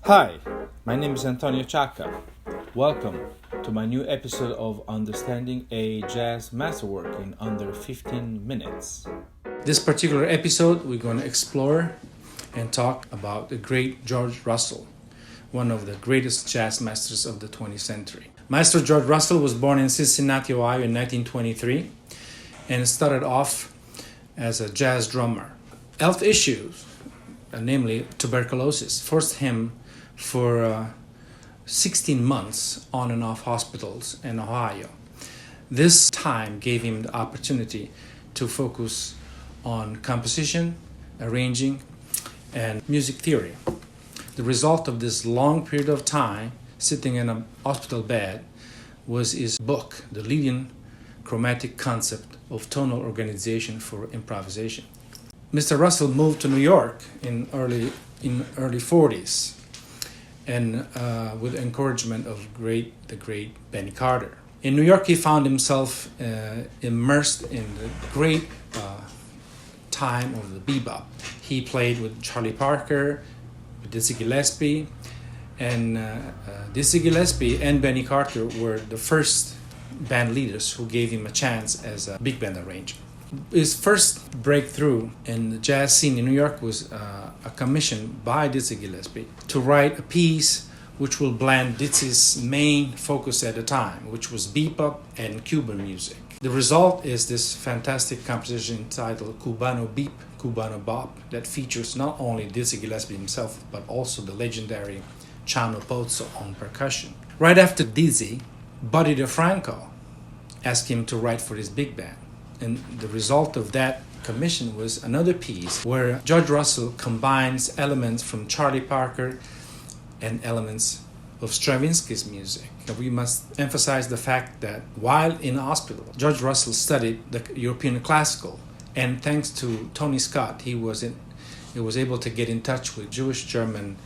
Hi, my name is Antonio Ciacca. Welcome to my new episode of Understanding a Jazz Masterwork in under 15 minutes. This particular episode, we're going to explore and talk about the great George Russell, one of the greatest jazz masters of the 20th century. Maestro George Russell was born in Cincinnati, Ohio in 1923 and started off as a jazz drummer. Health issues, namely tuberculosis, forced him for 16 months on and off hospitals in Ohio. This time gave him the opportunity to focus on composition, arranging, and music theory. The result of this long period of time sitting in a hospital bed was his book, The Leading Chromatic Concept of Tonal Organization for Improvisation. Mr. Russell moved to New York in early 40s and with encouragement of the great Benny Carter. In New York, he found himself immersed in the great time of the bebop. He played with Charlie Parker, with Dizzy Gillespie, and Dizzy Gillespie and Benny Carter were the first band leaders who gave him a chance as a big band arranger. His first breakthrough in the jazz scene in New York was a commission by Dizzy Gillespie to write a piece which will blend Dizzy's main focus at the time, which was bebop and Cuban music. The result is this fantastic composition entitled Cubano Beep, Cubano Bop that features not only Dizzy Gillespie himself but also the legendary Chano Pozzo on percussion. Right after Dizzy, Buddy DeFranco asked him to write for his big band. And the result of that commission was another piece where George Russell combines elements from Charlie Parker and elements of Stravinsky's music. We must emphasize the fact that while in hospital, George Russell studied the European classical, and thanks to Tony Scott, he was able to get in touch with Jewish-German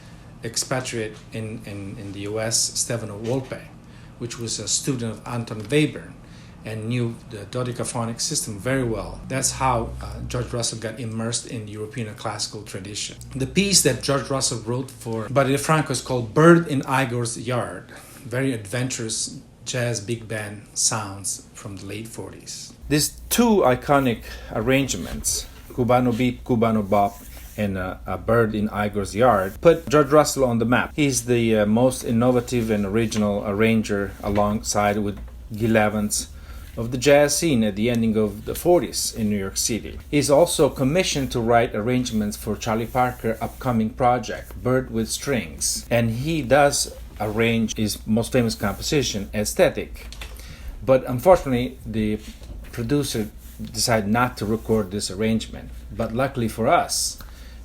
expatriate in the U.S., Stefano Volpe, which was a student of Anton Webern and knew the dodecaphonic system very well. That's how George Russell got immersed in European classical tradition. The piece that George Russell wrote for Buddy DeFranco is called Bird in Igor's Yard. Very adventurous jazz big band sounds from the late 40s. These two iconic arrangements, Cubano Beep, Cubano Bop, and a Bird in Igor's Yard, put George Russell on the map. He's the most innovative and original arranger alongside with Gil Evans of the jazz scene at the ending of the 40s in New York City. He's also commissioned to write arrangements for Charlie Parker's upcoming project, Bird with Strings. And he does arrange his most famous composition, Aesthetic. But unfortunately, the producer decided not to record this arrangement. But luckily for us,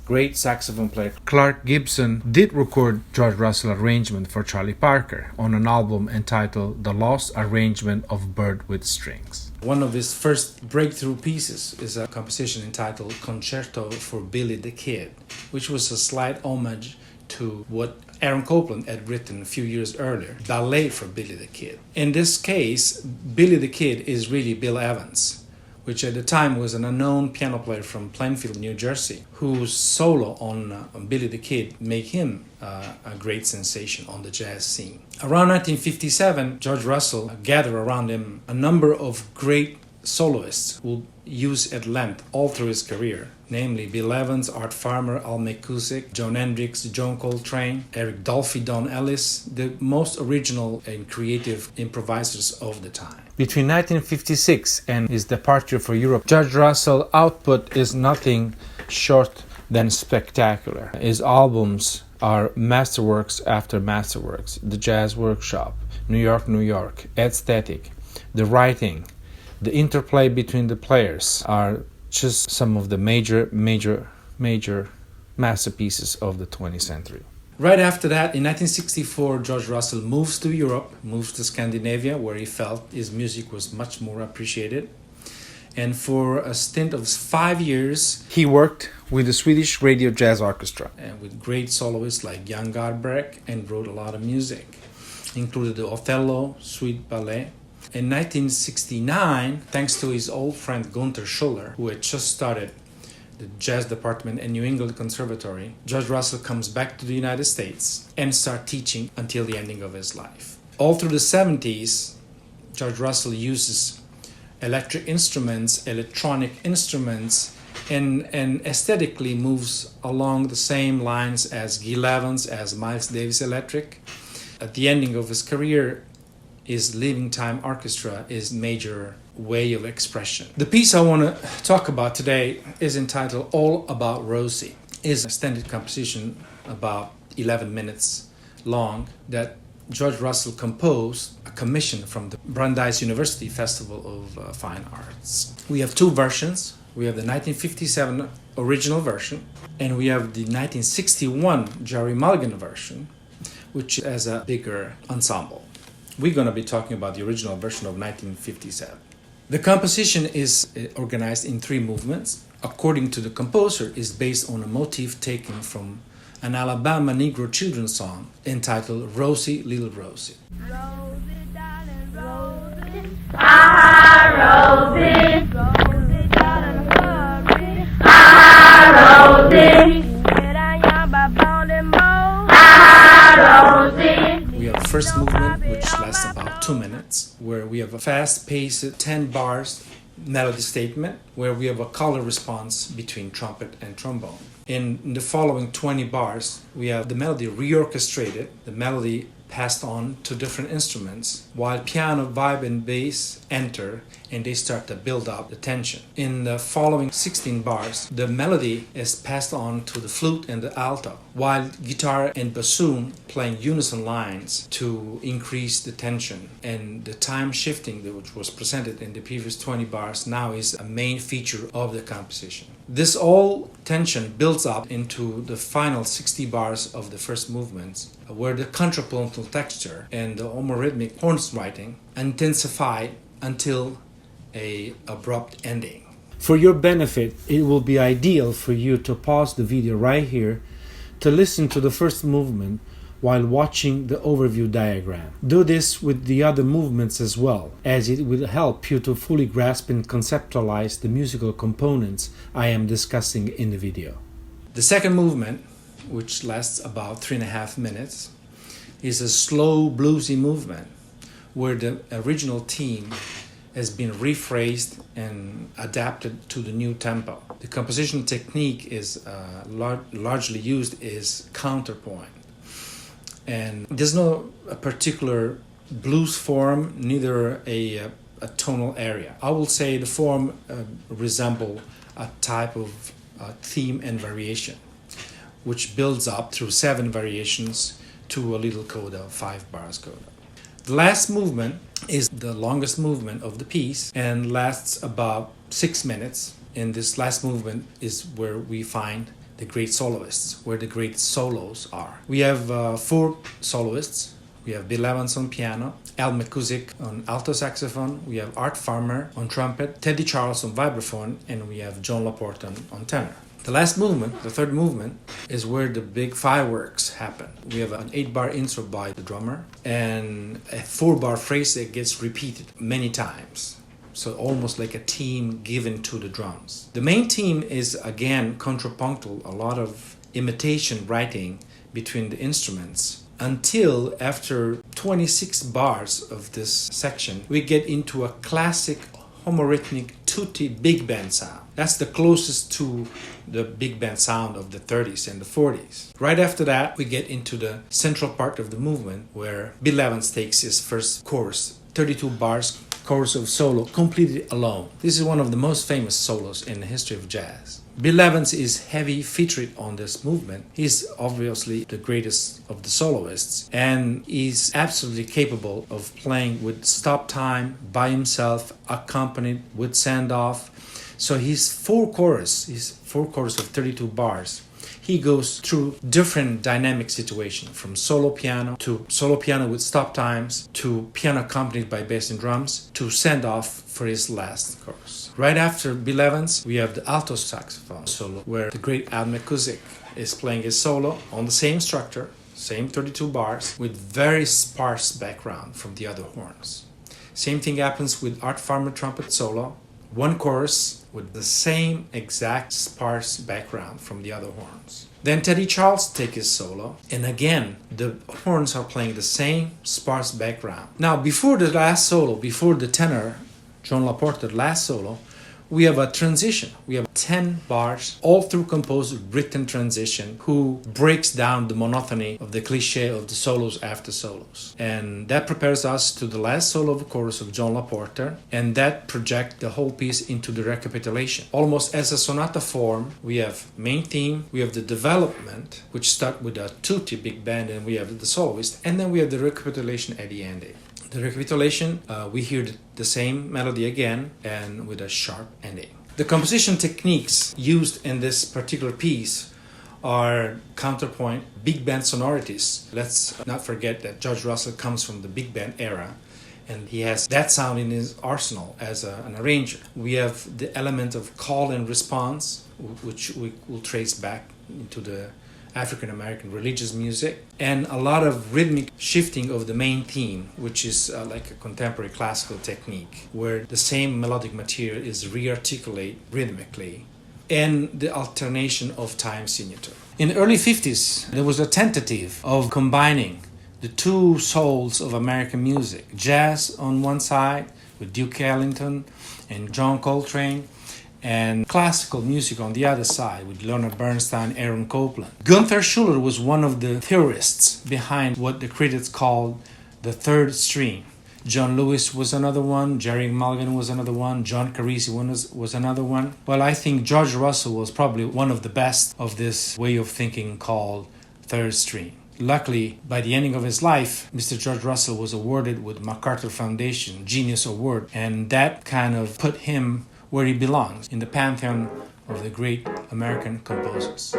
great saxophone player Clark Gibson did record George Russell arrangement for Charlie Parker on an album entitled The Lost Arrangement of Bird with Strings. One of his first breakthrough pieces is a composition entitled Concerto for Billy the Kid, which was a slight homage to what Aaron Copland had written a few years earlier, Ballet for Billy the Kid. In this case, Billy the Kid is really Bill Evans, which at the time was an unknown piano player from Plainfield, New Jersey, whose solo on Billy the Kid made him a great sensation on the jazz scene. Around 1957, George Russell gathered around him a number of great soloists who used at length all through his career, namely Bill Evans, Art Farmer, Al McCusick, John Hendricks, John Coltrane, Eric Dolphy, Don Ellis, the most original and creative improvisers of the time. Between 1956 and his departure for Europe, George Russell's output is nothing short than spectacular. His albums are masterworks after masterworks. The Jazz Workshop, New York, New York, Aesthetic, the writing, the interplay between the players are just some of the major masterpieces of the 20th century. Right after that, in 1964, George Russell moves to Europe, moves to Scandinavia, where he felt his music was much more appreciated. And for a stint of 5 years, he worked with the Swedish Radio Jazz Orchestra and with great soloists like Jan Garbarek, and wrote a lot of music, included the Othello Suite Ballet. In 1969, thanks to his old friend Gunther Schuller, who had just started the jazz department at New England Conservatory, George Russell comes back to the United States and starts teaching until the ending of his life. All through the 70s, George Russell uses electric instruments, electronic instruments, and aesthetically moves along the same lines as Gil Evans, as Miles Davis Electric. At the ending of his career, his Living Time Orchestra is major way of expression. The piece I want to talk about today is entitled All About Rosie. It's a extended composition about 11 minutes long that George Russell composed, a commission from the Brandeis University Festival of Fine Arts. We have two versions. We have the 1957 original version, and we have the 1961 Jerry Mulligan version, which has a bigger ensemble. We're going to be talking about the original version of 1957. The composition is organized in three movements. According to the composer, is based on a motif taken from an Alabama Negro children's song entitled Rosie, Little Rosie. Rosie, darling, Rosie. Ah, Rosie. Rosie, darling, Rosie. Ah, Rosie. Ah, Rosie. We have the first movement, which lasts about 2 minutes, where we have a fast-paced 10 bars melody statement, where we have a color response between trumpet and trombone. In the following 20 bars, we have the melody reorchestrated, the melody passed on to different instruments, while piano, vibe, and bass enter and they start to build up the tension. In the following 16 bars, the melody is passed on to the flute and the alto, while guitar and bassoon playing unison lines to increase the tension. And the time shifting, which was presented in the previous 20 bars, now is a main feature of the composition. This all tension builds up into the final 60 bars of the first movement, where the contrapuntal texture and the homorhythmic horns writing intensify until an abrupt ending. For your benefit, it will be ideal for you to pause the video right here to listen to the first movement while watching the overview diagram. Do this with the other movements as well, as it will help you to fully grasp and conceptualize the musical components I am discussing in the video. The second movement, which lasts about 3.5 minutes, is a slow bluesy movement where the original theme has been rephrased and adapted to the new tempo. The composition technique is largely used is counterpoint. And there's no particular blues form, neither a tonal area. I will say the form resemble a type of theme and variation, which builds up through 7 variations to a little coda, 5 bars coda. The last movement is the longest movement of the piece and lasts about 6 minutes. And this last movement is where we find the great soloists, where the great solos are. We have 4 soloists. We have Bill Evans on piano, Al McCusick on alto saxophone, we have Art Farmer on trumpet, Teddy Charles on vibraphone, and we have John LaPorte on tenor. The last movement, the third movement, is where the big fireworks happen. We have an 8-bar intro by the drummer and a 4-bar phrase that gets repeated many times. So almost like a theme given to the drums. The main theme is again contrapuntal, a lot of imitation writing between the instruments, until after 26 bars of this section, we get into a classic homorhythmic tutti big band sound. That's the closest to the big band sound of the 30s and the 40s. Right after that, we get into the central part of the movement where Bill Evans takes his first chorus, 32 bars, chorus of solo, completely alone. This is one of the most famous solos in the history of jazz. Bill Evans is heavy featured on this movement. He's obviously the greatest of the soloists, and he's absolutely capable of playing with stop time by himself, accompanied with send-off. So his four chorus of 32 bars, he goes through different dynamic situations, from solo piano to solo piano with stop times to piano accompanied by bass and drums to send off for his last chorus. Right after Bill Evans, we have the alto saxophone solo, where the great Al McCusick is playing his solo on the same structure, same 32 bars, with very sparse background from the other horns. Same thing happens with Art Farmer trumpet solo, one chorus with the same exact sparse background from the other horns. Then Teddy Charles takes his solo, and again the horns are playing the same sparse background. Now before the last solo, before the tenor, John LaPorta last solo, we have a transition. We have 10 bars, all through composed written transition, who breaks down the monotony of the cliche of the solos after solos. And that prepares us to the last solo of the chorus of John LaPorta, and that projects the whole piece into the recapitulation. Almost as a sonata form, we have main theme, we have the development, which start with a tutti big band, and we have the soloist, and then we have the recapitulation at the end. The recapitulation, we hear the same melody again and with a sharp ending. The composition techniques used in this particular piece are counterpoint, big band sonorities. Let's not forget that George Russell comes from the big band era, and he has that sound in his arsenal as an arranger. We have the element of call and response, which we will trace back into the African-American religious music, and a lot of rhythmic shifting of the main theme, which is like a contemporary classical technique, where the same melodic material is re-articulated rhythmically, and the alternation of time signature. In the early 50s, there was a tentative of combining the two souls of American music, jazz on one side with Duke Ellington and John Coltrane, and classical music on the other side with Leonard Bernstein, Aaron Copland. Gunther Schuller was one of the theorists behind what the critics called the third stream. John Lewis was another one, Jerry Mulligan was another one, John Carisi was another one. Well, I think George Russell was probably one of the best of this way of thinking called third stream. Luckily, by the ending of his life, Mr. George Russell was awarded with MacArthur Foundation Genius Award, and that kind of put him where he belongs, in the pantheon of the great American composers.